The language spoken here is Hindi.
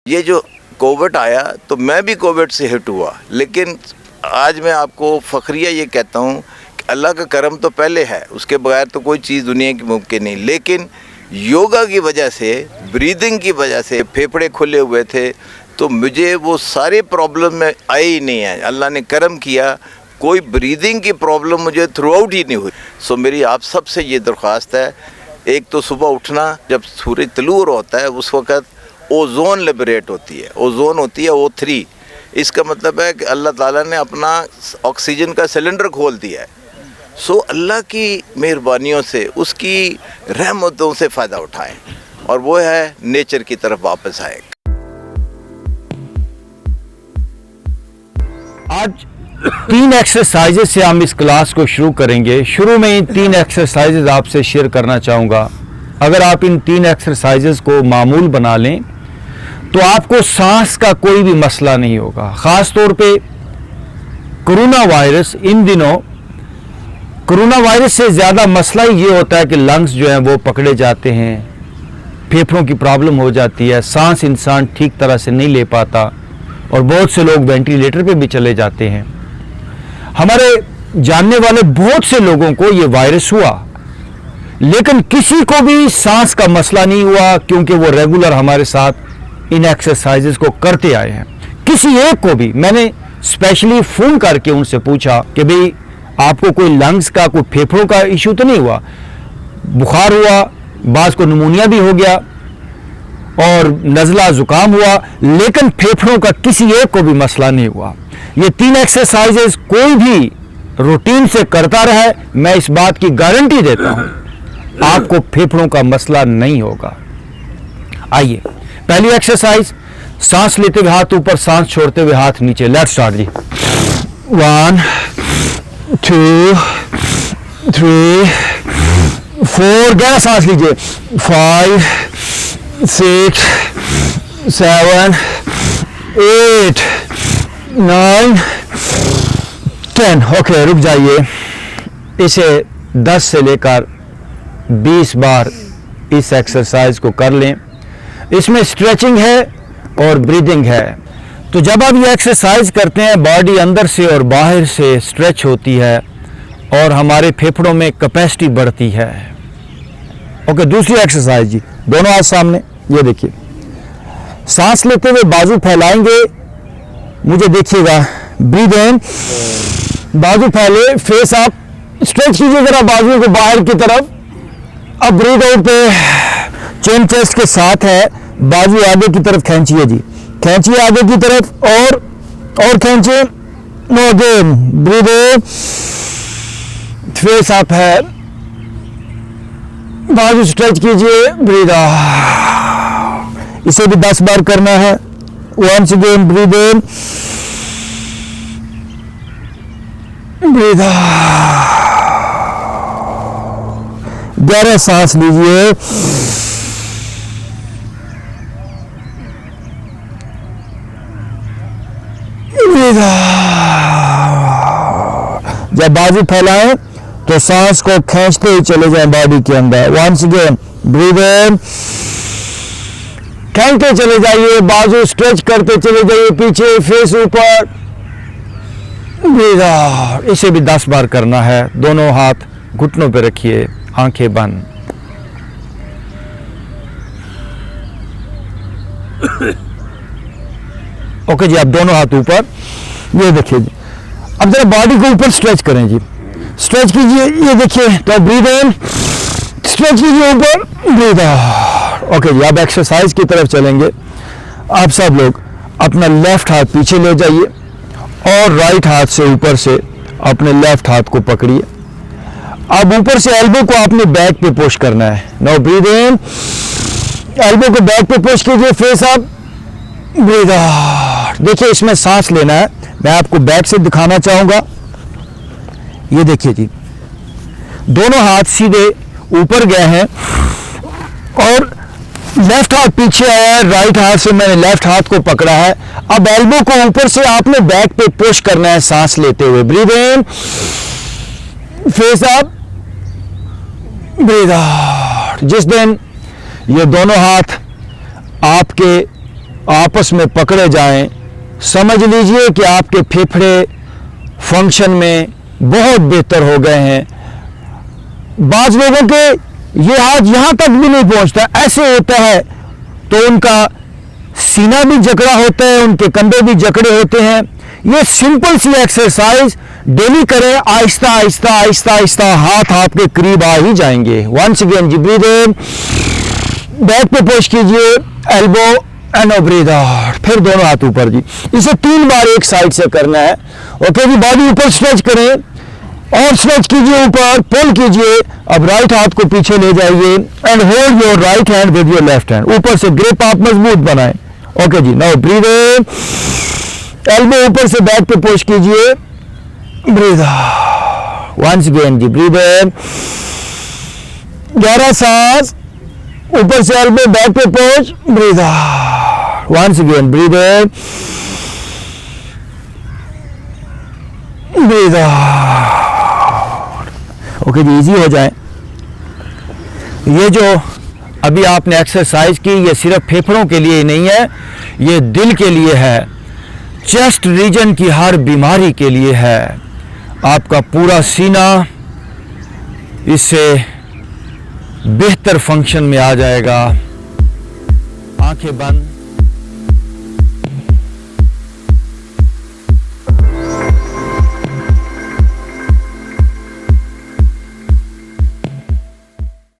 ये जो कोविड आया तो मैं भी कोविड से हिट हुआ, लेकिन आज मैं आपको फ़ख्रिया ये कहता हूँ कि अल्लाह का करम तो पहले है, उसके बगैर तो कोई चीज़ दुनिया की मुमकिन नहीं। लेकिन योगा की वजह से, ब्रीदिंग की वजह से फेफड़े खुले हुए थे, तो मुझे वो सारे प्रॉब्लम में आए ही नहीं है। अल्लाह ने करम किया, कोई ब्रीदिंग की प्रॉब्लम मुझे थ्रू आउट ही नहीं हुई। सो मेरी आप सबसे ये दरख्वास्त है, एक तो सुबह उठना, जब सूरज तलूर होता है उस वक़्त ओज़ोन लिबरेट होती है, ओज़ोन होती है O3। इसका मतलब है कि अल्लाह ताला ने अपना ऑक्सीजन का सिलेंडर खोल दिया है। सो अल्लाह की मेहरबानियों से, उसकी रहमतों से फ़ायदा उठाएं, और वो है नेचर की तरफ वापस आए। आज 3 एक्सरसाइजेज से हम इस क्लास को शुरू करेंगे। शुरू में इन 3 एक्सरसाइजेज आपसे शेयर करना चाहूँगा। अगर आप इन 3 एक्सरसाइजेज को मामूल बना लें तो आपको सांस का कोई भी मसला नहीं होगा। ख़ास तौर पे कोरोना वायरस, इन दिनों कोरोना वायरस से ज़्यादा मसला ये होता है कि लंग्स जो हैं वो पकड़े जाते हैं, फेफड़ों की प्रॉब्लम हो जाती है, सांस इंसान ठीक तरह से नहीं ले पाता, और बहुत से लोग वेंटिलेटर पे भी चले जाते हैं। हमारे जानने वाले बहुत से लोगों को ये वायरस हुआ, लेकिन किसी को भी सांस का मसला नहीं हुआ, क्योंकि वो रेगुलर हमारे साथ इन एक्सरसाइजेस को करते आए हैं। किसी एक को भी मैंने स्पेशली फ़ोन करके उनसे पूछा कि भाई आपको कोई लंग्स का, कोई फेफड़ों का इशू तो नहीं हुआ? बुखार हुआ, बाज़ को निमोनिया भी हो गया और नज़ला ज़ुकाम हुआ, लेकिन फेफड़ों का किसी एक को भी मसला नहीं हुआ। ये 3 एक्सरसाइजेस कोई भी रूटीन से करता रहे, मैं इस बात की गारंटी देता हूँ आपको फेफड़ों का मसला नहीं होगा। आइए, पहली एक्सरसाइज, सांस लेते हुए हाथ ऊपर, सांस छोड़ते हुए हाथ नीचे। लेट्स स्टार्ट जी। 1 2 3 4, गहरा सांस लीजिए। 5 6 7 8 9 10। ओके, रुक जाइए। इसे 10 से लेकर 20 बार इस एक्सरसाइज को कर लें। इसमें स्ट्रेचिंग है और ब्रीदिंग है। तो जब आप ये एक्सरसाइज करते हैं, बॉडी अंदर से और बाहर से स्ट्रेच होती है और हमारे फेफड़ों में कैपेसिटी बढ़ती है। ओके, दूसरी एक्सरसाइज जी, दोनों हाथ सामने, ये देखिए। सांस लेते हुए बाजू फैलाएंगे, मुझे देखिएगा। ब्रीद इन, बाजू फैले, फेस अप, स्ट्रेच कीजिए जरा बाजू को बाहर की तरफ। अब ब्रीद आउट पे चिन चेस्ट के साथ है, बाजू आगे की तरफ खींचिए जी, खींचिए आगे की तरफ, और खींचिए। No again, breathe in, face up है, बाजू स्ट्रेच कीजिए, ब्रीद आउट। इसे भी 10 बार करना है। Once again, breathe in, breathe out. गहरा सांस लीजिए, ब्रीद आउट। जब बाजू फैलाएं तो सांस को खींचते ही चले जाएं बॉडी के अंदर। वंस अगेन, ब्रीद इन, खींचते चले जाइए, बाजू स्ट्रेच करते चले जाइए पीछे, फेस ऊपर, ब्रीद आउट। इसे भी 10 बार करना है। दोनों हाथ घुटनों पे रखिए, आंखें बंद। ओके जी, आप दोनों हाथ ऊपर, ये देखिए जी। अब जरा बॉडी को ऊपर स्ट्रेच करें जी, स्ट्रेच कीजिए, ये देखिए। तो ब्रीद इन, स्ट्रेच कीजिए ऊपर, ब्रीद आउट। ओके जी, अब एक्सरसाइज की तरफ चलेंगे। आप सब लोग अपना लेफ्ट हाथ पीछे ले जाइए और राइट हाथ से ऊपर से अपने लेफ्ट हाथ को पकड़िए। अब ऊपर से एल्बो को आपने बैक पे पुश करना है। नाउ ब्रीद इन, एल्बो को बैक पे पुश कीजिए, फेस अप, ब्रीद आउट। देखिए, इसमें सांस लेना है। मैं आपको बैक से दिखाना चाहूंगा। ये देखिए जी, दोनों हाथ सीधे ऊपर गए हैं और लेफ्ट हाथ पीछे आया है, राइट हाथ से मैंने लेफ्ट हाथ को पकड़ा है। अब एल्बो को ऊपर से आपने बैक पे पुश करना है सांस लेते हुए। Breathe in, face up, breathe out. जिस दिन ये दोनों हाथ आपके आपस में पकड़े जाएं, समझ लीजिए कि आपके फेफड़े फंक्शन में बहुत बेहतर हो गए हैं। बाज लोगों के ये हाथ यहाँ तक भी नहीं पहुँचता, ऐसे होता है, तो उनका सीना भी जकड़ा होता है, उनके कंधे भी जकड़े होते हैं। ये सिंपल सी एक्सरसाइज डेली करें, आहिस्ता आहिस्ता आहिस्ता आहिस्ता हाथ आपके करीब आ ही जाएंगे। वंस अगेन जी, ब्रीथ इन, बैक पे पुश कीजिए, एल्बो एंड ब्रीथ आउट, फिर दोनों हाथ ऊपर जी। इसे 3 बार एक साइड से करना है। ओके जी, बॉडी ऊपर स्ट्रेच करें और स्ट्रेच कीजिए, ऊपर पुल कीजिए। अब राइट हाथ को पीछे ले जाइए and hold your right hand with your left hand, ऊपर से ग्रिप आप मजबूत बनाएं। ओके जी, नाउ ब्रीथ इन, एल्बो ऊपर से बैक पे पुश कीजिए, ब्रीथ आउट। वंस अगेन जी, ब्रीथ इन, गहरा सांस, ऊपर से एल्बो बैक पे push, breathe out. Once again, breathe in, breathe out. Okay जी, इजी हो जाए। ये जो अभी आपने एक्सरसाइज की, ये सिर्फ फेफड़ों के लिए नहीं है, ये दिल के लिए है, चेस्ट रीजन की हर बीमारी के लिए है। आपका पूरा सीना इससे बेहतर फंक्शन में आ जाएगा। आंखें बंद।